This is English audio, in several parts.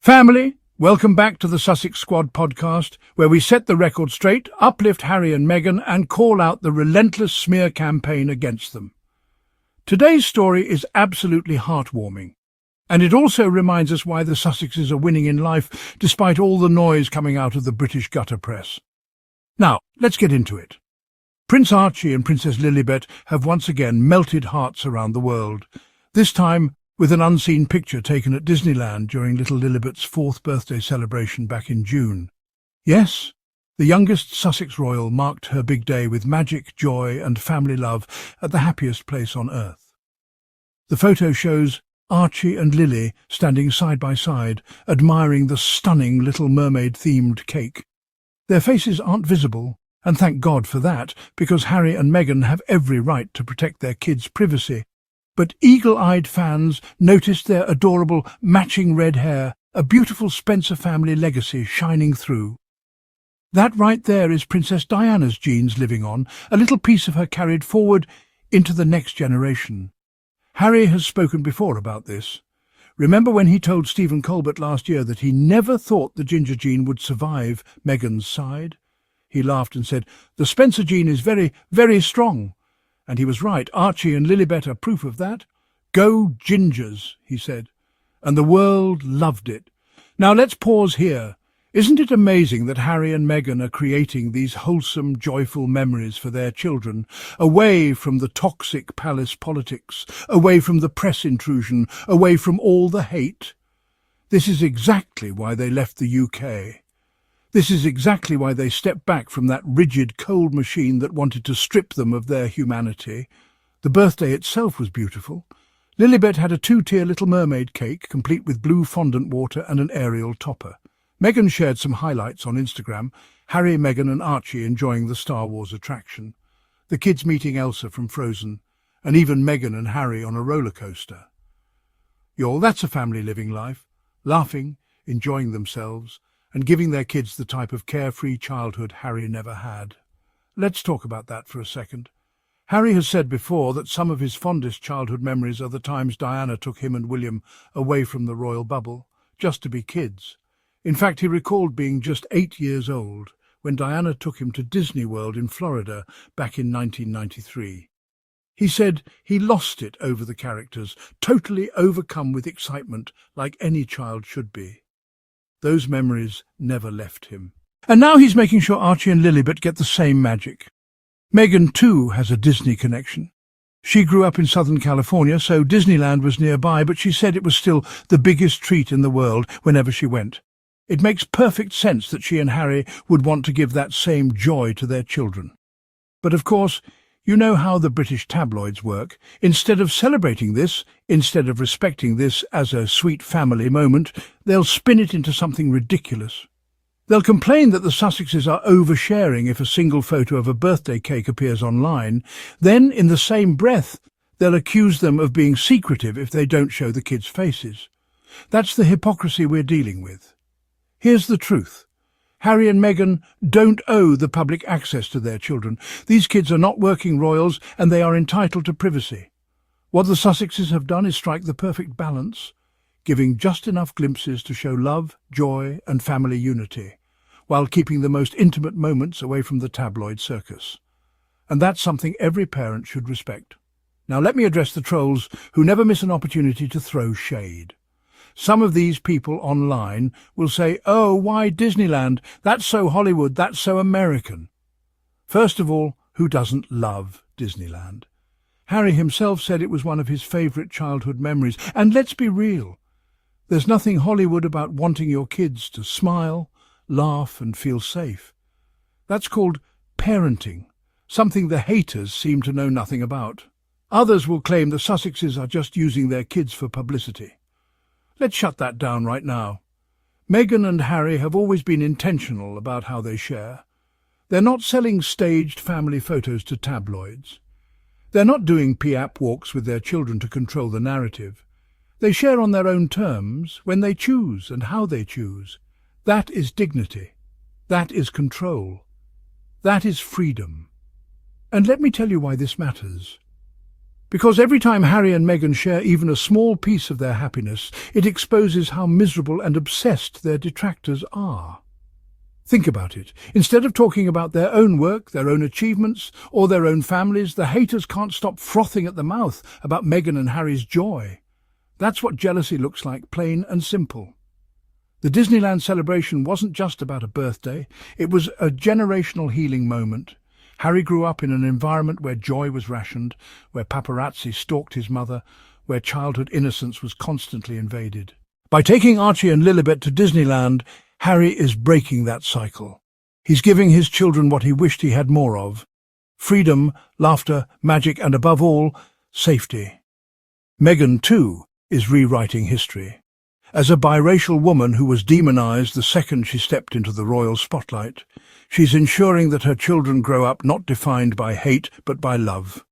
Family, welcome back to the Sussex Squad podcast, where we set the record straight, uplift Harry and Meghan, and call out the relentless smear campaign against them. Today's story is absolutely heartwarming, and it also reminds us why the Sussexes are winning in life despite all the noise coming out of the British gutter press. Now, let's get into it. Prince Archie and Princess Lilibet have once again melted hearts around the world, this time with an unseen picture taken at Disneyland during little Lilibet's 4th birthday celebration back in June. Yes, the youngest Sussex royal marked her big day with magic, joy and family love at the happiest place on earth. The photo shows Archie and Lili standing side by side, admiring the stunning Little Mermaid-themed cake. Their faces aren't visible, and thank God for that, because Harry and Meghan have every right to protect their kids' privacy. But eagle-eyed fans noticed their adorable matching red hair, a beautiful Spencer family legacy shining through. That right there is Princess Diana's genes living on, a little piece of her carried forward into the next generation. Harry has spoken before about this. Remember when he told Stephen Colbert last year that he never thought the ginger gene would survive Meghan's side? He laughed and said, "The Spencer gene is very, very strong." And he was right. Archie and Lilibet are proof of that. "Go Gingers," he said. And the world loved it. Now let's pause here. Isn't it amazing that Harry and Meghan are creating these wholesome, joyful memories for their children, away from the toxic palace politics, away from the press intrusion, away from all the hate? This is exactly why they left the UK. This is exactly why they stepped back from that rigid, cold machine that wanted to strip them of their humanity. The birthday itself was beautiful. Lilibet had a 2-tier Little Mermaid cake, complete with blue fondant water and an Ariel topper. Meghan shared some highlights on Instagram, Harry, Meghan and Archie enjoying the Star Wars attraction, the kids meeting Elsa from Frozen, and even Meghan and Harry on a roller coaster. Y'all, that's a family living life, laughing, enjoying themselves, and giving their kids the type of carefree childhood Harry never had. Let's talk about that for a second. Harry has said before that some of his fondest childhood memories are the times Diana took him and William away from the royal bubble, just to be kids. In fact, he recalled being just 8 years old when Diana took him to Disney World in Florida back in 1993. He said he lost it over the characters, totally overcome with excitement like any child should be. Those memories never left him. And now he's making sure Archie and Lilibet get the same magic. Meghan, too, has a Disney connection. She grew up in Southern California, so Disneyland was nearby, but she said it was still the biggest treat in the world whenever she went. It makes perfect sense that she and Harry would want to give that same joy to their children. But of course, you know how the British tabloids work. Instead of celebrating this, instead of respecting this as a sweet family moment, they'll spin it into something ridiculous. They'll complain that the Sussexes are oversharing if a single photo of a birthday cake appears online. Then, in the same breath, they'll accuse them of being secretive if they don't show the kids' faces. That's the hypocrisy we're dealing with. Here's the truth. Harry and Meghan don't owe the public access to their children. These kids are not working royals and they are entitled to privacy. What the Sussexes have done is strike the perfect balance, giving just enough glimpses to show love, joy and family unity, while keeping the most intimate moments away from the tabloid circus. And that's something every parent should respect. Now let me address the trolls who never miss an opportunity to throw shade. Some of these people online will say, "Oh, why Disneyland? That's so Hollywood, that's so American." First of all, who doesn't love Disneyland? Harry himself said it was one of his favourite childhood memories. And let's be real. There's nothing Hollywood about wanting your kids to smile, laugh and feel safe. That's called parenting, something the haters seem to know nothing about. Others will claim the Sussexes are just using their kids for publicity. Let's shut that down right now. Meghan and Harry have always been intentional about how they share. They're not selling staged family photos to tabloids. They're not doing PAP walks with their children to control the narrative. They share on their own terms, when they choose and how they choose. That is dignity. That is control. That is freedom. And let me tell you why this matters. Because every time Harry and Meghan share even a small piece of their happiness, it exposes how miserable and obsessed their detractors are. Think about it. Instead of talking about their own work, their own achievements, or their own families, the haters can't stop frothing at the mouth about Meghan and Harry's joy. That's what jealousy looks like, plain and simple. The Disneyland celebration wasn't just about a birthday, it was a generational healing moment. Harry grew up in an environment where joy was rationed, where paparazzi stalked his mother, where childhood innocence was constantly invaded. By taking Archie and Lilibet to Disneyland, Harry is breaking that cycle. He's giving his children what he wished he had more of: freedom, laughter, magic, and above all, safety. Meghan, too, is rewriting history. As a biracial woman who was demonized the second she stepped into the royal spotlight, she's ensuring that her children grow up not defined by hate but by love.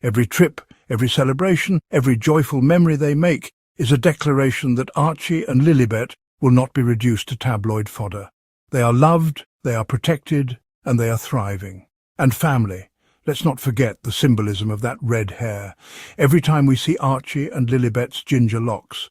Every trip, every celebration, every joyful memory they make is a declaration that Archie and Lilibet will not be reduced to tabloid fodder. They are loved, they are protected, and they are thriving. And family. Let's not forget the symbolism of that red hair. Every time we see Archie and Lilibet's ginger locks,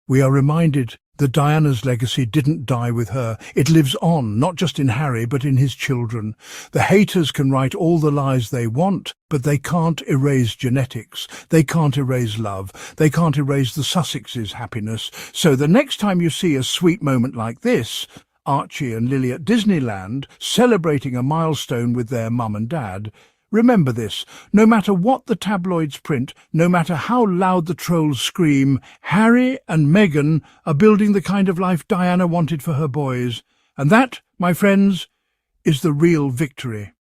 we are reminded that Diana's legacy didn't die with her. It lives on, not just in Harry, but in his children. The haters can write all the lies they want, but they can't erase genetics. They can't erase love. They can't erase the Sussexes' happiness. So the next time you see a sweet moment like this, Archie and Lili at Disneyland, celebrating a milestone with their mum and dad, remember this: no matter what the tabloids print, no matter how loud the trolls scream, Harry and Meghan are building the kind of life Diana wanted for her boys. And that, my friends, is the real victory.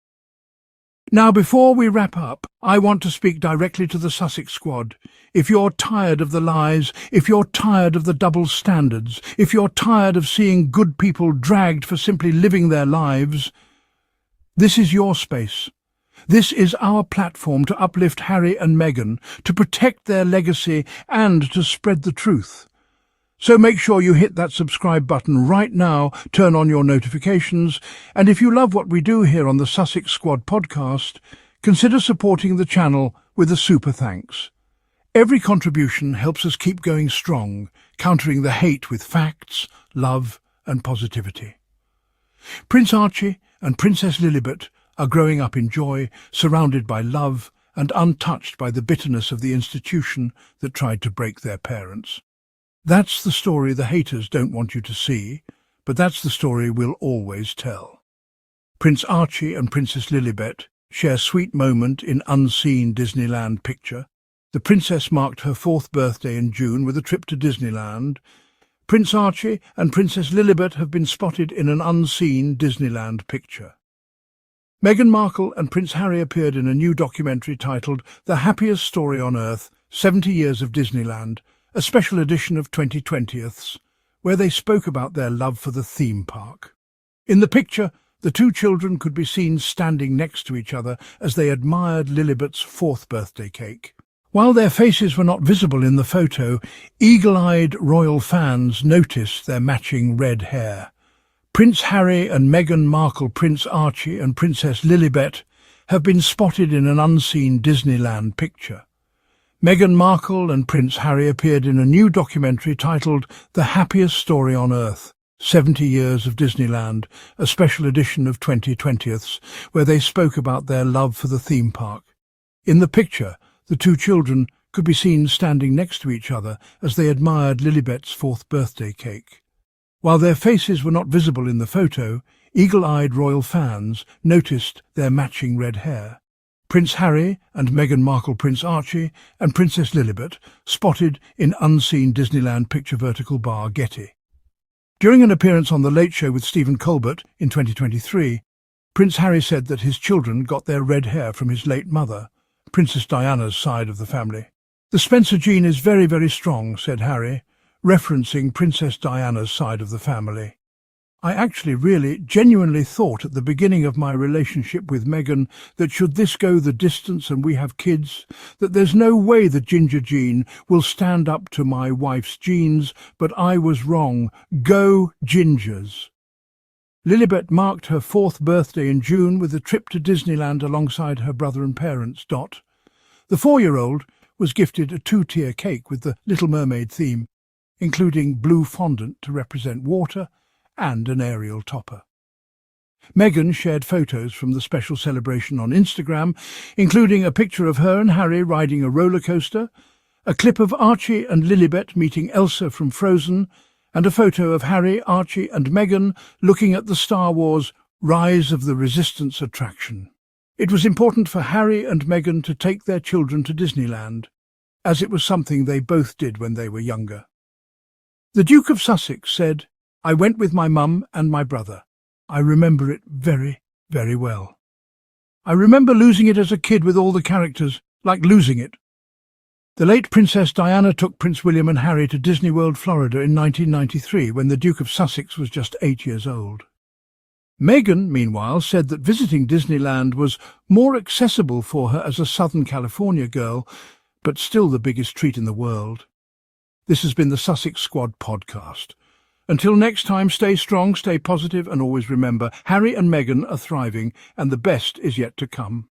Now, before we wrap up, I want to speak directly to the Sussex squad. If you're tired of the lies, if you're tired of the double standards, if you're tired of seeing good people dragged for simply living their lives, this is your space. This is our platform to uplift Harry and Meghan, to protect their legacy and to spread the truth. So make sure you hit that subscribe button right now, turn on your notifications, and if you love what we do here on the Sussex Squad podcast, consider supporting the channel with a super thanks. Every contribution helps us keep going strong, countering the hate with facts, love and positivity. Prince Archie and Princess Lilibet are growing up in joy, surrounded by love and untouched by the bitterness of the institution that tried to break their parents. That's the story the haters don't want you to see, but that's the story we'll always tell. Prince Archie and Princess Lilibet share sweet moment in unseen Disneyland picture. The princess marked her 4th birthday in June with a trip to Disneyland. Prince Archie and Princess Lilibet have been spotted in an unseen Disneyland picture. Meghan Markle and Prince Harry appeared in a new documentary titled The Happiest Story on Earth, 70 Years of Disneyland, a special edition of 2020ths, where they spoke about their love for the theme park. In the picture, the two children could be seen standing next to each other as they admired Lilibet's 4th birthday cake. While their faces were not visible in the photo, eagle-eyed royal fans noticed their matching red hair. Prince Harry and Meghan Markle, Prince Archie and Princess Lilibet have been spotted in an unseen Disneyland picture. Meghan Markle and Prince Harry appeared in a new documentary titled The Happiest Story on Earth, 70 Years of Disneyland, a special edition of 2020ths, where they spoke about their love for the theme park. In the picture, the two children could be seen standing next to each other as they admired Lilibet's 4th birthday cake. While their faces were not visible in the photo, eagle-eyed royal fans noticed their matching red hair. Prince Harry and Meghan Markle, Prince Archie and Princess Lilibet spotted in unseen Disneyland picture vertical bar Getty. During an appearance on The Late Show with Stephen Colbert in 2023, Prince Harry said that his children got their red hair from his late mother, Princess Diana's side of the family. "The Spencer gene is very, very strong," said Harry, referencing Princess Diana's side of the family. "I actually really genuinely thought at the beginning of my relationship with Meghan that should this go the distance and we have kids, that there's no way the ginger gene will stand up to my wife's genes, but I was wrong. Go Gingers." Lilibet marked her 4th birthday in June with a trip to Disneyland alongside her brother and parents. The 4-year-old was gifted a 2-tier cake with the Little Mermaid theme, including blue fondant to represent water and an Ariel topper. Meghan shared photos from the special celebration on Instagram, including a picture of her and Harry riding a roller coaster, a clip of Archie and Lilibet meeting Elsa from Frozen, and a photo of Harry, Archie and Meghan looking at the Star Wars Rise of the Resistance attraction. It was important for Harry and Meghan to take their children to Disneyland, as it was something they both did when they were younger. The Duke of Sussex said, "I went with my mum and my brother. I remember it very, very well. I remember losing it as a kid with all the characters, like losing it." The late Princess Diana took Prince William and Harry to Disney World, Florida in 1993 when the Duke of Sussex was just 8 years old. Meghan, meanwhile, said that visiting Disneyland was more accessible for her as a Southern California girl, but still the biggest treat in the world. This has been the Sussex Squad podcast. Until next time, stay strong, stay positive, and always remember, Harry and Meghan are thriving, and the best is yet to come.